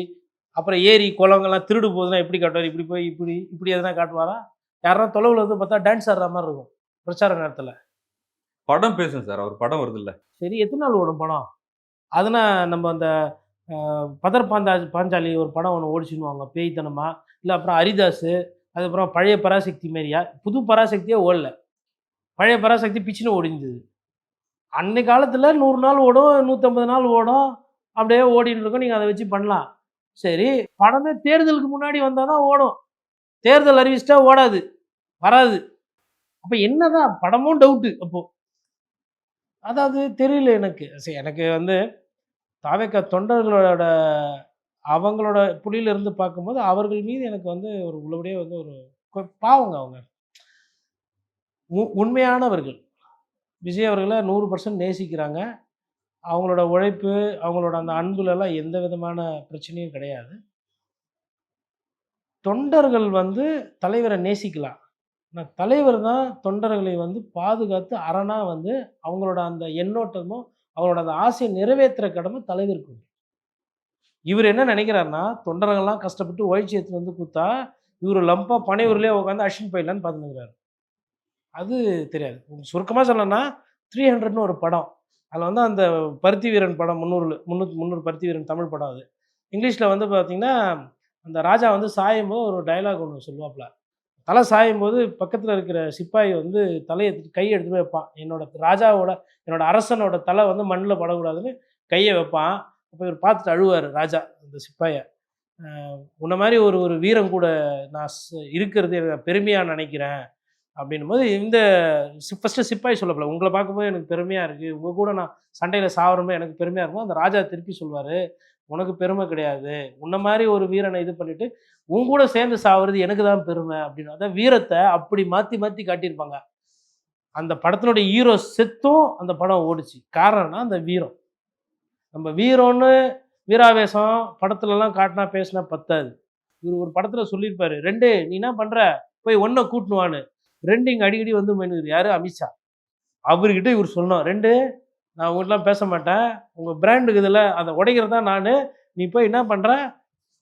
அப்புறம் ஏரி, குளங்கள்லாம் திருடு போகுதுன்னா எப்படி காட்டுவார்? இப்படி போய் இப்படி இப்படி எதனா காட்டுவாரா? யாருன்னா தொலைவுல வந்து பார்த்தா டான்ஸ் ஆடுற மாரி இருக்கும். பிரச்சார நேரத்தில. படம் பேசும் சார். அவர் படம் வருதுல்ல. சரி எத்தன நாள் ஓடும் படம்? அதுனா நம்ம அந்த பாஞ்சாலி ஒரு படம் ஒண்ணு ஓடிச்சுன்னுவாங்க பேய்த்தனமா. இல்ல அப்புறம் ஹரிதாஸு, அதுக்கப்புறம் பழைய பராசக்தி மாரியா? புது பராசக்தியே ஓடல. பழைய பராசக்தி பிச்சுன்னு ஓடிருந்தது. அன்னைய காலத்துல 100 நாள் ஓடும், 150 நாள் ஓடும். அப்படியே ஓடின்னு இருக்கும். நீங்க அத வச்சு பண்ணலாம். சரி, படமே தேர்தலுக்கு முன்னாடி வந்தா தான் ஓடும். தேர்தல் அறிவிச்சுட்டா ஓடாது. வராது. அப்ப என்னதான் படமும் டவுட்டு அப்போ. அதாவது தெரியல எனக்கு. எனக்கு வந்து தாவேக்கா தொண்டர்களோட அவங்களோட புள்ளியில இருந்து பார்க்கும்போது, அவர்கள் மீது எனக்கு வந்து ஒரு உள்ளபடியே வந்து ஒரு பாவங்க அவங்க. உண்மையானவர்கள். விஜய் அவர்கள 100% நேசிக்கிறாங்க. அவங்களோட உழைப்பு, அவங்களோட அந்த அன்புலலாம் எந்த விதமான பிரச்சனையும் கிடையாது. தொண்டர்கள் வந்து தலைவர நேசிக்கலாம். ஆனா தலைவர் தான் தொண்டர்களை வந்து பாதுகாத்து அரணா வந்து அவங்களோட அந்த எண்ணோட்டமும், அவங்களோட அந்த ஆசைய நிறைவேத்துற கடமை தலைவருக்கு உண்டு. இவரு என்ன நெனைக்கிறாருன்னா, தொண்டர்கள்லாம் கஷ்டப்பட்டு உழைச்சு எடுத்துட்டு வந்து குடுத்தா, இவரு லம்பா பனையூர்லயே உட்காந்து அடிச்சுன்னு போயிடலான்னு பார்த்துன்னுருக்கிறாரு. அது தெரியாது. சுருக்கமா சொல்லணும்னா, 300ன்னு ஒரு படம். அதுல வந்து அந்த பருத்தி வீரன் படம் 300 பருத்தி வீரன் தமிழ் படம் அது. இங்கிலீஷ்ல வந்து பார்த்தீங்கன்னா, அந்த ராஜா வந்து சாயும்போது ஒரு டயலாக் ஒண்ணு சொல்லுவாப்ல. தல சாயும்போது பக்கத்துல இருக்கிற சிப்பாய் வந்து தலைய கை எடுத்துட்டு போய் வைப்பான். என்னோட அரசனோட தல வந்து மண்ணுல படக்கூடாதுன்னு கைய வைப்பான். அப்ப இவரு பார்த்துட்டு அழுவாரு ராஜா, அந்த சிப்பாய. உன்ன மாரி ஒரு ஒரு வீரன் கூட நான் இருக்கிறது எனக்கு பெருமையா நெனைக்கிறேன். அப்படின்னும்போது இந்த ஃபர்ஸ்ட்டு சிப்பாய் சொல்லப்போல, உங்கள பார்க்கும்போது எனக்கு பெருமையா இருக்கு. உங்க கூட நான் சண்டையில சாவறமே எனக்கு பெருமையா இருக்கும். அந்த ராஜா திருப்பி சொல்வாரு, "உனக்கு பெருமை கிடையாது. உன்ன மாரி ஒரு வீரன இது பண்ணிட்டு, உன் கூட சேர்ந்து சாவறது எனக்கு தான் பெருமை." அப்படின்னு. அதான் வீரத்த அப்படி மாத்தி மாத்தி காட்டியிருப்பாங்க. அந்த படத்தினுடைய ஹீரோ செத்தும் அந்த படம் ஓடுச்சு. காரணம்னா அந்த வீரம். நம்ம வீரம்னு வீராவேசம் படத்துலலாம் காட்டினா, பேசினா பத்தாது. இவரு ஒரு படத்துல சொல்லியிருப்பாரு, "2 நீ என்ன பண்ற? போய் 1 கூட்டின்னு வான்னு." 2 இங்க அடிக்கடி வந்து போயின்னுக்குது. யாரு? அமித்ஷா. அவருகிட்ட இவரு சொல்லணும். 2 நான் உங்கட்டலாம் பேச மாட்டேன். உங்க பிராண்ட் இருக்குதுல்ல, அத உடைக்கிறது தான் நானு. நீ போய் என்ன பண்ற?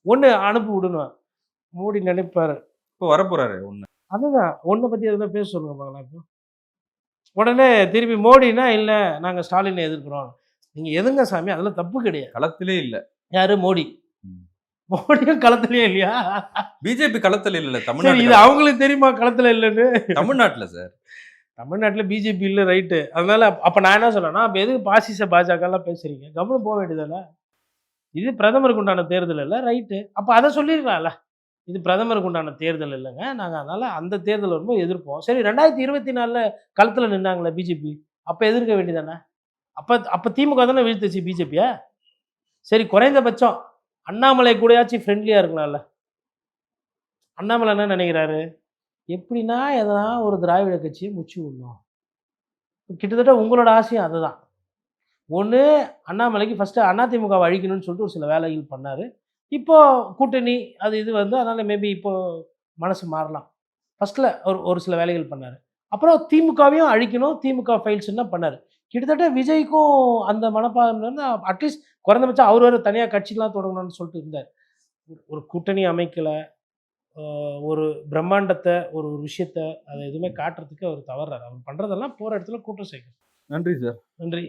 1 அனுப்பி விடுன்னுவேன். மோடி நினைப்பாரு. இப்போ வரப்போறாரு ஒண்ணு. அதுதான் 1 பத்தி எதுனா பேச சொல்லுங்க பார்க்கலாம் இப்போ. உடனே திருப்பி மோடினா, "இல்ல நாங்க ஸ்டாலின எதிர்க்கிறோம்." நீங்க எதுங்க சாமி? அதெல்லாம் தப்பு கிடையாது. களத்திலே இல்ல. யாரு? மோடி. ம். மோடியும் களத்திலேயே இல்லையா? பிஜேபி களத்துல இல்ல. சரி தமிழ்நாட்டு இது அவங்களுக்கு தெரியுமா களத்துல இல்லன்னு? தமிழ்நாட்டுல சார். தமிழ்நாட்டுல பிஜேபி இல்ல ரைட்டு. அதனால அப்ப நான் என்ன சொல்றேன்னா, அப்ப எதுக்கு பாசிச பாஜகலாம் பேசுறீங்க? கம்முனு போ வேண்டியதுதானே. இது பிரதமருக்கு உண்டான தேர்தல் இல்ல. ரைட்டு. அப்ப அத சொல்லிருக்கலாம்ல. இது பிரதமருக்கு உண்டான தேர்தல் இல்லங்க. நாங்க அதனால அந்த தேர்தல் வரும்போது எதிர்ப்போம். சரி 2024ல களத்துல நின்னாங்கல்ல பிஜேபி. அப்ப எதிர்க்க வேண்டியதுதானே. அப்ப அப்ப திமுக தானே வீழ்த்துச்சு பிஜேபிய. சரி குறைந்தபட்சம் அண்ணாமலை கூடயாச்சும் ஃப்ரெண்ட்லியா இருக்கலாம்ல. அண்ணாமலை என்ன நெனைக்கிறாரு? எப்படின்னா எதனா ஒரு திராவிட கட்சிய முச்சு விடணும். கிட்டத்தட்ட உங்களோட ஆசையும் அதுதான். ஒண்ணு அண்ணாமலைக்கு ஃபர்ஸ்ட்டு அதிமுகவ அழிக்கணும்னு சொல்லிட்டு ஒரு சில வேலைகள் பண்ணாரு. இப்போ கூட்டணி அது இது வந்து அதனால மேபி இப்போ மனசு மாறலாம். ஃபர்ஸ்ட்ல ஒரு ஒரு சில வேலைகள் பண்ணாரு. அப்புறம் திமுகவையும் அழிக்கணும். திமுக ஃபைல்ஸ்லாம் பண்ணாரு. கிட்டத்தட்ட விஜய்க்கும் அந்த மனப்பான்மை வந்து அட்லீஸ்ட் குறைந்தபட்சம் அவரு வேற தனியா கட்சிலாம் தொடங்கணும்னு சொல்லிட்டு இருந்தாரு. ஒரு கூட்டணி அமைக்கல. அ ஒரு பிரம்மாண்டத்த, ஒரு விஷயத்த அத எதுவுமே காட்டுறதுக்கு அவர் தவறுறாரு. அவர் பண்றதெல்லாம் போற இடத்துல கூட்டம் சேர்க்கணும். நன்றி சார். நன்றி.